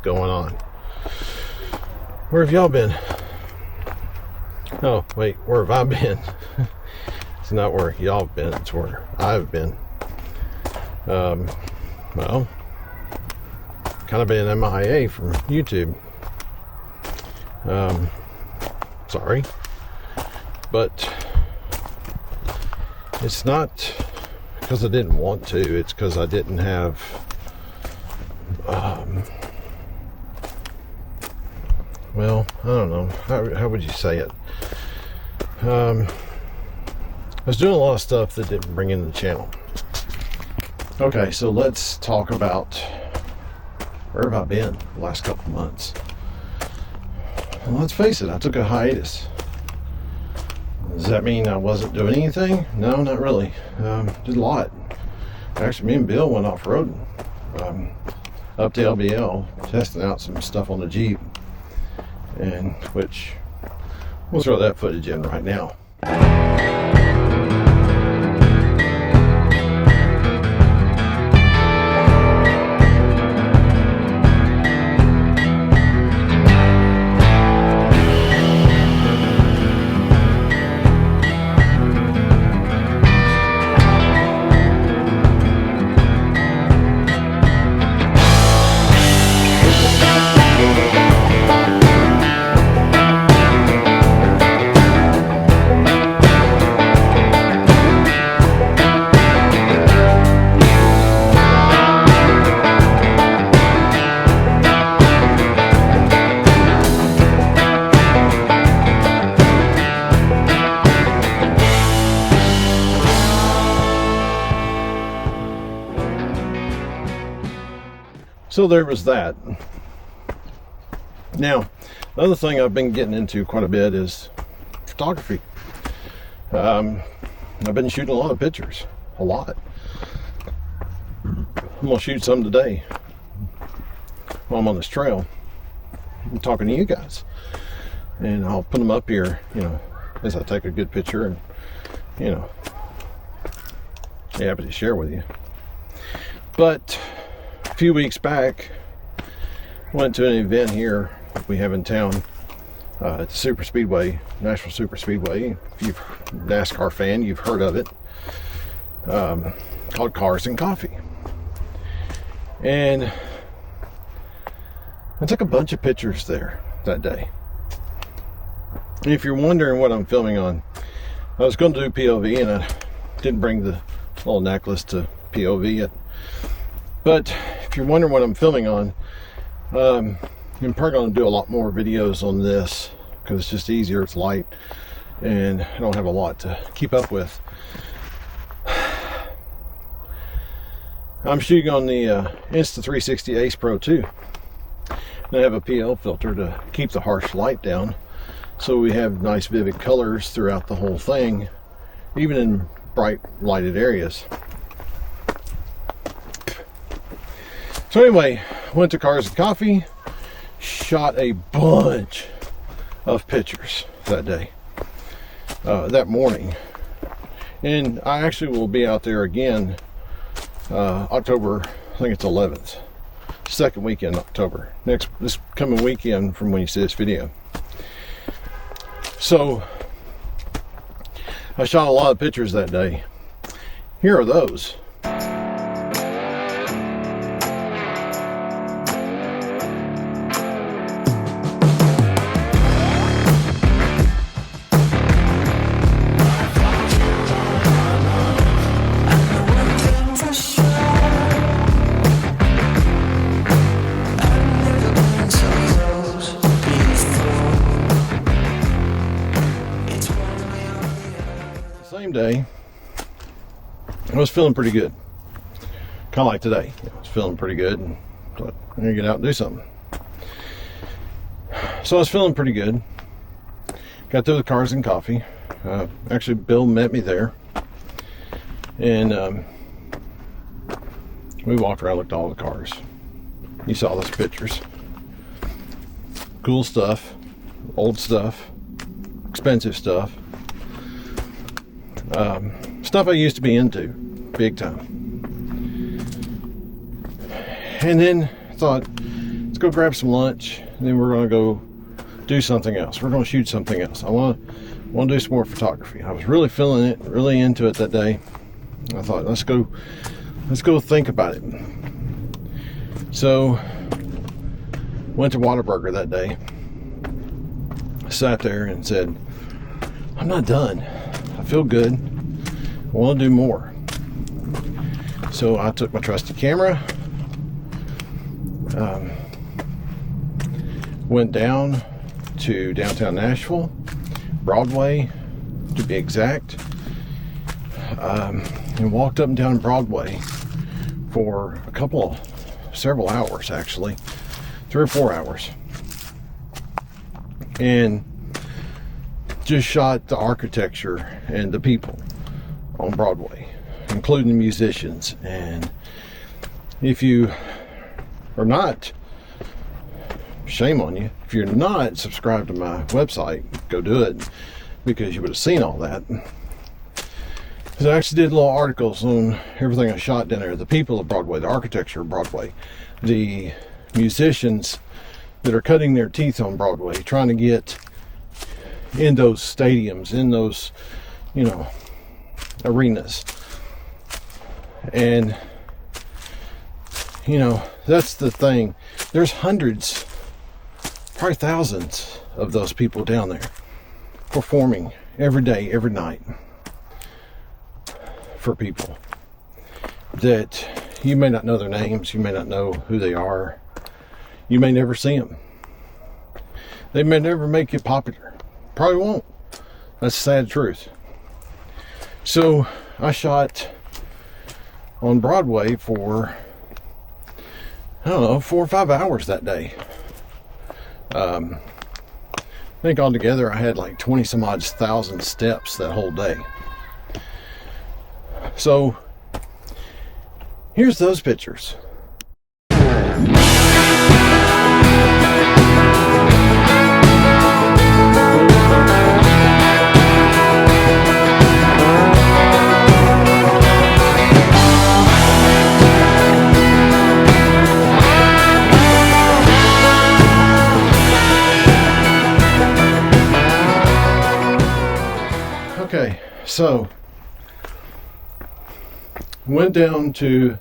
going on? Where have y'all been? Oh, wait, where have I been? It's not where y'all have been, it's where I've been. Well, kind of been MIA from YouTube. Sorry, but it's not because I didn't want to, it's because I didn't have well, I don't know, how would you say it? I was doing a lot of stuff that didn't bring in the channel. Okay, so let's talk about where have I been the last couple of months. Well, let's face it, I took a hiatus. Does that mean I wasn't doing anything? No, not really. Did a lot. Actually, me and Bill went off-roading up to LBL, testing out some stuff on the Jeep, and which we'll throw that footage in right now. So there was that. Now, the other thing I've been getting into quite a bit is photography. I've been shooting a lot of pictures, a lot. I'm gonna shoot some today while I'm on this trail. I'm talking to you guys, and I'll put them up here, you know, as I take a good picture, and you know, be happy to share with you. But a few weeks back, went to an event here we have in town. It's a super speedway, Nashville Super Speedway. If you're a NASCAR fan, you've heard of it. Called Cars and Coffee. And I took a bunch of pictures there that day. And if you're wondering what I'm filming on, I was going to do POV, and I didn't bring the little necklace to POV yet. But if you're wondering what I'm filming on, I'm probably going to do a lot more videos on this because it's just easier, it's light, and I don't have a lot to keep up with. I'm shooting on the Insta360 AcePro 2. And I have a PL filter to keep the harsh light down, so we have nice vivid colors throughout the whole thing, even in bright lighted areas. So anyway, went to Cars and Coffee, shot a bunch of pictures that day, that morning. And I actually will be out there again October, I think it's 11th, second weekend in October, this coming weekend from when you see this video. So I shot a lot of pictures that day. Here are those. Same day, I was feeling pretty good, kind of like today. I was feeling pretty good, and thought I'm gonna get out and do something. So I was feeling pretty good. Got to the Cars and Coffee. Actually, Bill met me there, and we walked around, looked at all the cars. You saw those pictures. Cool stuff, old stuff, expensive stuff. Stuff I used to be into big time. And then I thought it's let's go grab some lunch, and then we're going to go do something else. We're going to shoot something else. I want to do some more photography. I was really feeling it, really into it that day. I thought, let's go think about it. So went to Whataburger that day, sat there and said, I'm not done. I feel good. I want to do more. So I took my trusty camera, went down to downtown Nashville, Broadway to be exact, and walked up and down Broadway for several hours, actually 3 or 4 hours, and just shot the architecture and the people on Broadway, including the musicians. And if you are not, shame on you, if you're not subscribed to my website, go do it, because you would have seen all that. Because I actually did little articles on everything I shot down there, the people of Broadway, the architecture of Broadway, the musicians that are cutting their teeth on Broadway, trying to get in those stadiums, in those, arenas. And that's the thing. There's hundreds, probably thousands of those people down there performing every day, every night, for people that you may not know their names, you may not know who they are, you may never see them, they may never make you popular, probably won't. That's the sad truth. So I shot on Broadway for, I don't know, 4 or 5 hours that day. I think altogether I had like 20 some odd thousand steps that whole day. So here's those pictures. Okay, so went down to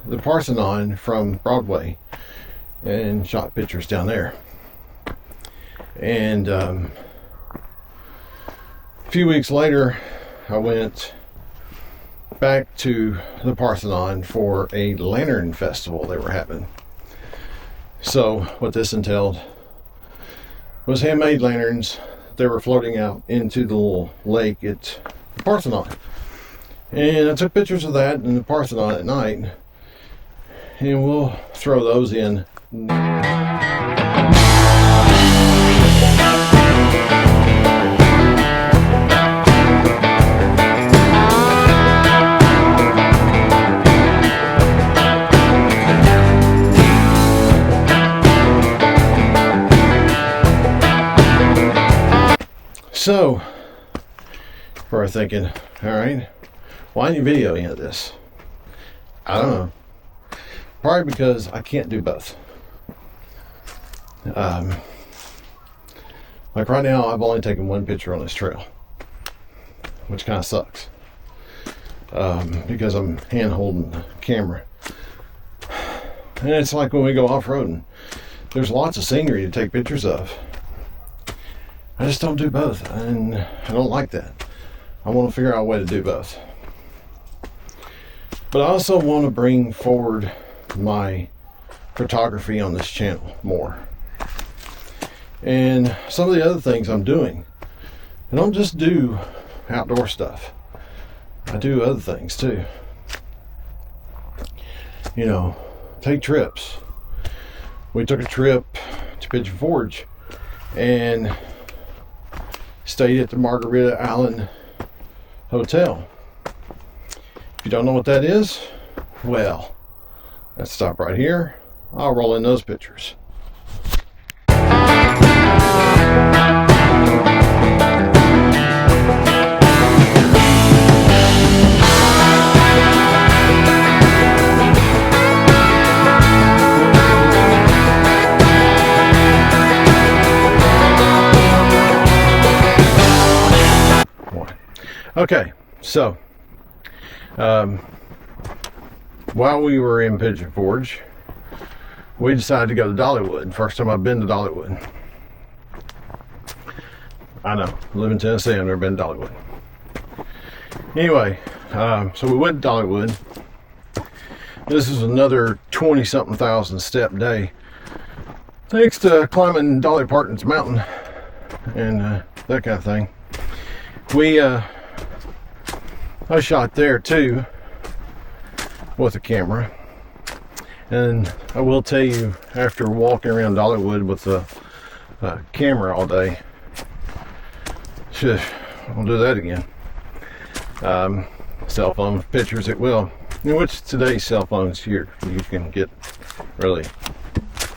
the Parthenon from Broadway and shot pictures down there. And a few weeks later, I went back to the Parthenon for a lantern festival they were having. So what this entailed was handmade lanterns. They were floating out into the little lake at the Parthenon. And I took pictures of that in the Parthenon at night, and we'll throw those in. So, we're thinking, all right, why aren't you videoing this? I don't know. Probably because I can't do both. Like right now, I've only taken one picture on this trail, which kind of sucks, because I'm hand holding the camera. And it's like when we go off-roading, there's lots of scenery to take pictures of. I just don't do both, and I don't like that. I want to figure out a way to do both. But I also want to bring forward my photography on this channel more. And some of the other things I'm doing, I don't just do outdoor stuff. I do other things too. Take trips. We took a trip to Pigeon Forge and stayed at the Margarita Island Hotel. If you don't know what that is, well, let's stop right here. I'll roll in those pictures. Okay, so while we were in Pigeon Forge, we decided to go to Dollywood. First time I've been to Dollywood. I know, I live in Tennessee, I've never been to Dollywood. Anyway, so we went to Dollywood. This is another 20-something thousand step day, thanks to climbing Dolly Parton's mountain and that kind of thing. I shot there too with a camera, and I will tell you, after walking around Dollywood with a camera all day, I'll do that again. Cell phone pictures at will, in which today's cell phones here, you can get really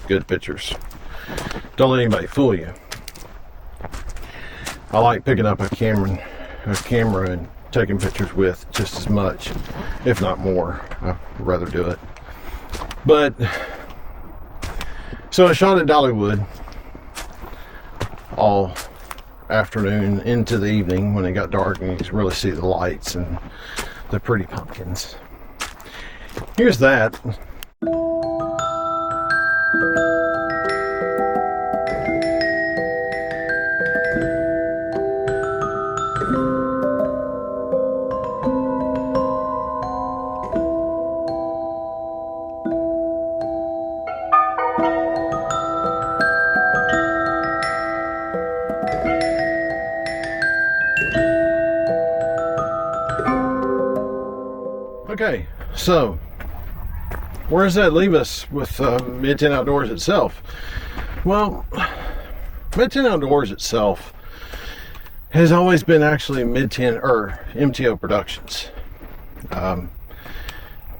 good pictures. Don't let anybody fool you. I like picking up a camera and taking pictures with just as much, if not more. I'd rather do it. But so I shot at Dollywood all afternoon into the evening when it got dark and you could really see the lights and the pretty pumpkins. Here's that. Okay, so where does that leave us with Mid-10 Outdoors itself? Well, Mid-10 Outdoors itself has always been actually Mid-10 or MTO Productions.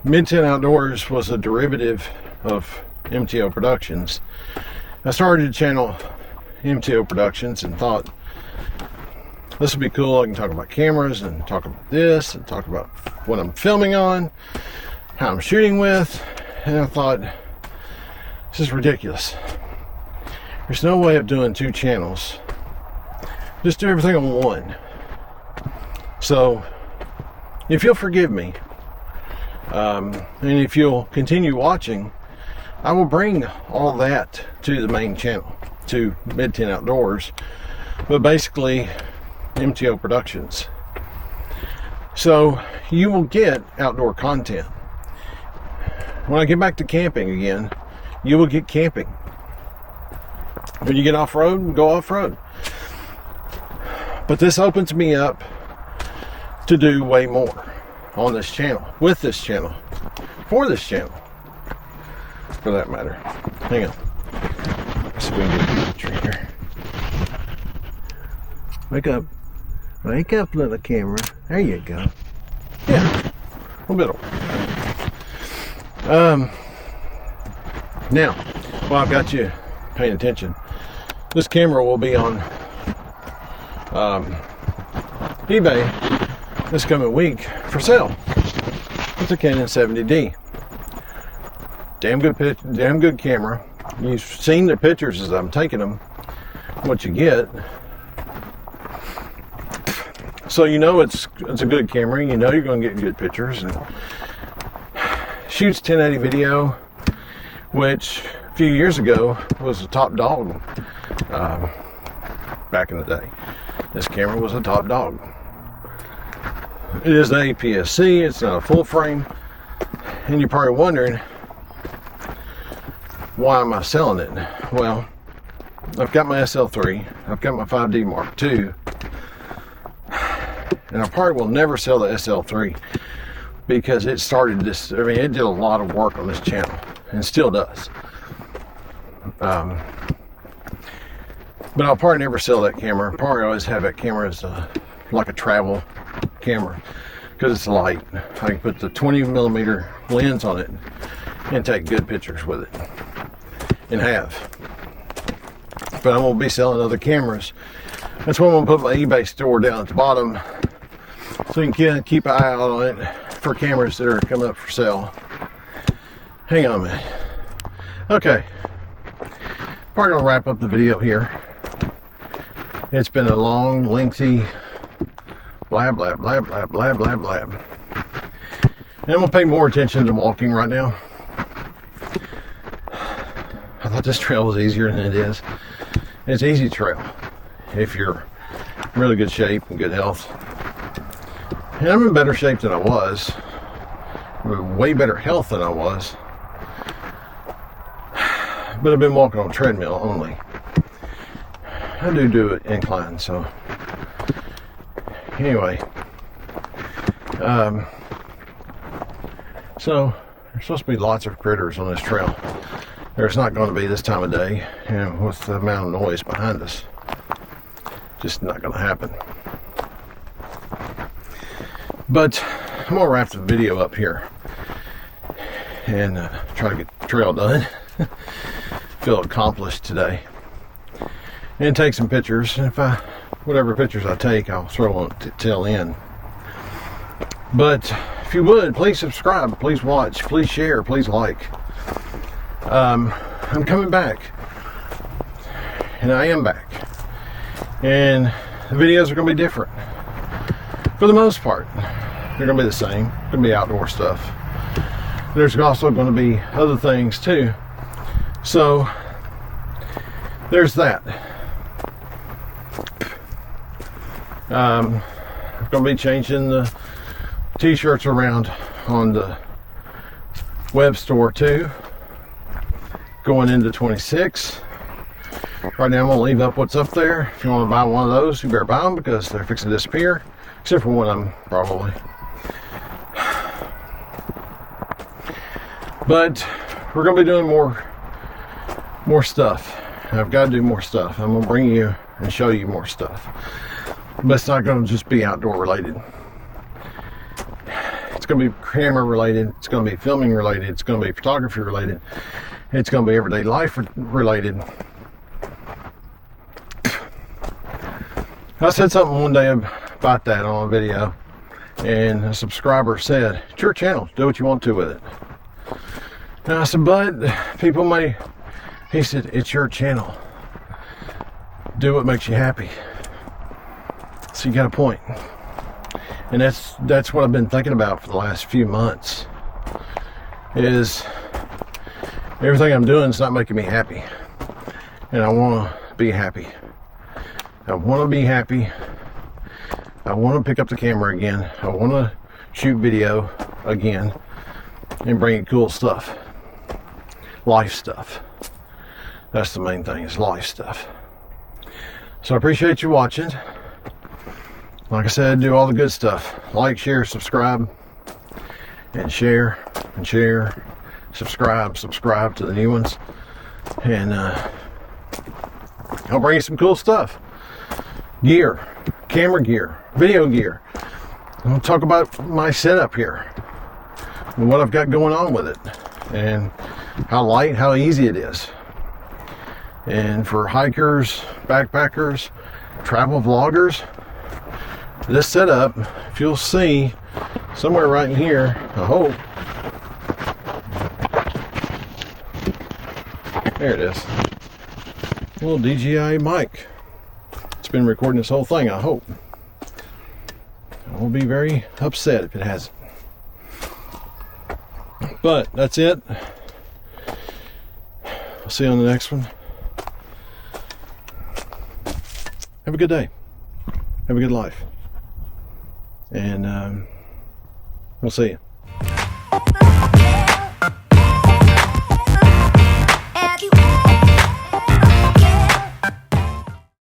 Mid-10 Outdoors was a derivative of MTO Productions. I started the channel MTO Productions and thought, this would be cool. I can talk about cameras and talk about this and talk about what I'm filming on, how I'm shooting with. And I thought, this is ridiculous. There's no way of doing two channels. Just do everything on one. So, if you'll forgive me, and if you'll continue watching, I will bring all that to the main channel, to Mid-10 Outdoors. But basically, MTO Productions. So you will get outdoor content. When I get back to camping again, you will get camping. When you get off-road, go off-road. But this opens me up to do way more on this channel, with this channel, for this channel, for that matter. Hang on. Let's see if we can get a picture here. Wake up. Wake up, little camera. There you go. Yeah, a little bit. Now, while I've got you paying attention, this camera will be on eBay this coming week for sale. It's a Canon 70D. Damn good camera. You've seen the pictures as I'm taking them. What you get. So you know it's a good camera. You know you're going to get good pictures. And shoots 1080 video, which a few years ago was a top dog. Back in the day, this camera was a top dog. It is an APS-C. It's not a full frame. And you're probably wondering, why am I selling it? Well, I've got my SL3. I've got my 5D Mark II. And I probably will never sell the SL3 because it started this, it did a lot of work on this channel and still does. But I'll probably never sell that camera. I'll probably always have that camera as like a travel camera because it's light. I can put the 20mm lens on it and take good pictures with it, and have. But I'm going to be selling other cameras. That's why I'm going to put my eBay store down at the bottom, so you can keep an eye out on it for cameras that are coming up for sale. Hang on a minute. Okay, probably gonna wrap up the video here. It's been a long, lengthy blab, blab, blab, blab, blab, blab, blab. And I'm gonna pay more attention to walking right now. I thought this trail was easier than it is. It's an easy trail if you're in really good shape and good health. And I'm in better shape than I was. Way better health than I was. But I've been walking on a treadmill only. I do it incline, so anyway. So there's supposed to be lots of critters on this trail. There's not going to be this time of day, and with the amount of noise behind us, just not going to happen. But I'm going to wrap the video up here and try to get the trail done. Feel accomplished today. And take some pictures. And whatever pictures I take, I'll throw on to tail end. But if you would, please subscribe, please watch, please share, please like. I'm coming back, and I am back, and the videos are going to be different for the most part. They're going to be the same. Going to be outdoor stuff. There's also going to be other things too, so there's that. I'm going to be changing the t-shirts around on the web store too, going into 26. Right now I'm going to leave up what's up there. If you want to buy one of those, you better buy them because they're fixing to disappear, except for one of them probably. But we're going to be doing more stuff. I've got to do more stuff. I'm going to bring you and show you more stuff, but it's not going to just be outdoor related. It's going to be camera related, it's going to be filming related, it's going to be photography related, it's going to be everyday life related. I said something one day about that on a video, and a subscriber said, it's your channel, do what you want to with it. And I said, but people may, he said, it's your channel, do what makes you happy. So you got a point. And that's what I've been thinking about for the last few months, is everything I'm doing is not making me happy, and I want to be happy. I want to be happy. I want to pick up the camera again. I want to shoot video again and bring in cool stuff, life stuff. That's the main thing, is life stuff. So I appreciate you watching. Like I said, do all the good stuff. Like, share, subscribe, and share, and share. Subscribe to the new ones. And I'll bring you some cool stuff. Gear, camera gear, video gear. I'm going to talk about my setup here, and what I've got going on with it, and how light, how easy it is. And for hikers, backpackers, travel vloggers, this setup, if you'll see somewhere right in here, I hope, there it is, a little DJI mic. It's been recording this whole thing, I hope. I will be very upset if it hasn't. But that's it. I'll see you on the next one. Have a good day. Have a good life. And we'll see you.